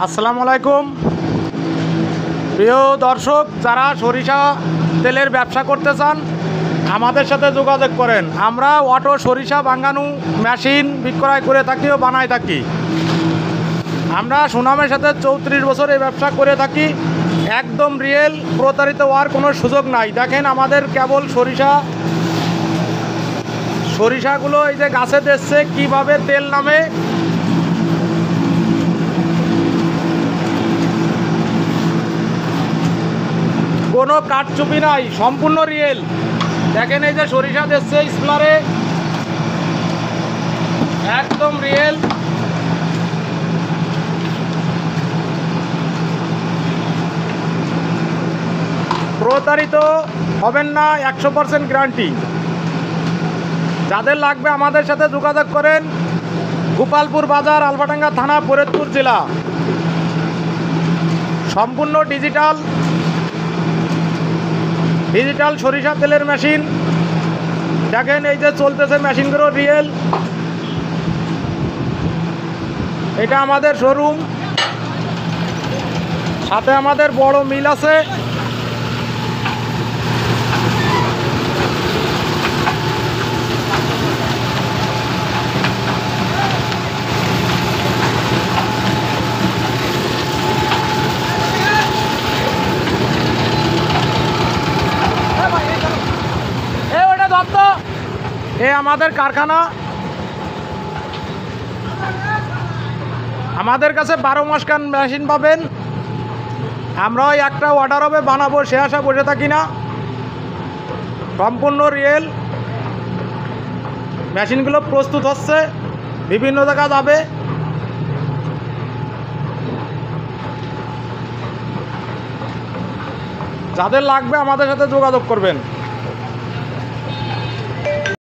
আসসালামু আলাইকুম প্রিয় দর্শক, যারা সরিষা তেলের ব্যবসা করতে চান আমাদের সাথে যোগাযোগ করেন। আমরা অটো সরিষা ভাঙানো মেশিন বিক্রয় করে থাকি ও বানাই থাকি। আমরা সুনামের সাথে 34 বছর এই ব্যবসা করে থাকি। একদম রিয়েল, প্রতারিত হওয়ার কোনো সুযোগ নাই। দেখেন আমাদের কেবল সরিষাগুলো এই যে গাছে দিচ্ছে কীভাবে তেল নামে। কোনো কাটচুপি নাই, সম্পূর্ণ রিয়েল। দেখেন এই যে সরিষা দিচ্ছে স্প্লারে, একদম রিয়েল। প্রতারিত হবেন না, 100% গ্যারান্টি। যাদের লাগবে আমাদের সাথে যোগাযোগ করেন। গোপালপুর বাজার, আলফাডাঙ্গা থানা, ফরিদপুর জেলা। সম্পূর্ণ ডিজিটাল সরিষা তেলের মেশিন। দেখেন এই যে চলতেছে মেশিনগুলো রিয়েল। এটা আমাদের শোরুম, সাথে আমাদের বড় মিল আছে। এ আমাদের কারখানা। আমাদের কাছে 12 মাস কান মেশিন পাবেন। আমরা ওই একটা অর্ডার হবে বানাবো, সে আশা বসে থাকি না। সম্পূর্ণ রিয়েল। মেশিনগুলো প্রস্তুত হচ্ছে, বিভিন্ন জায়গা যাবে। যাদের লাগবে আমাদের সাথে যোগাযোগ করবেন।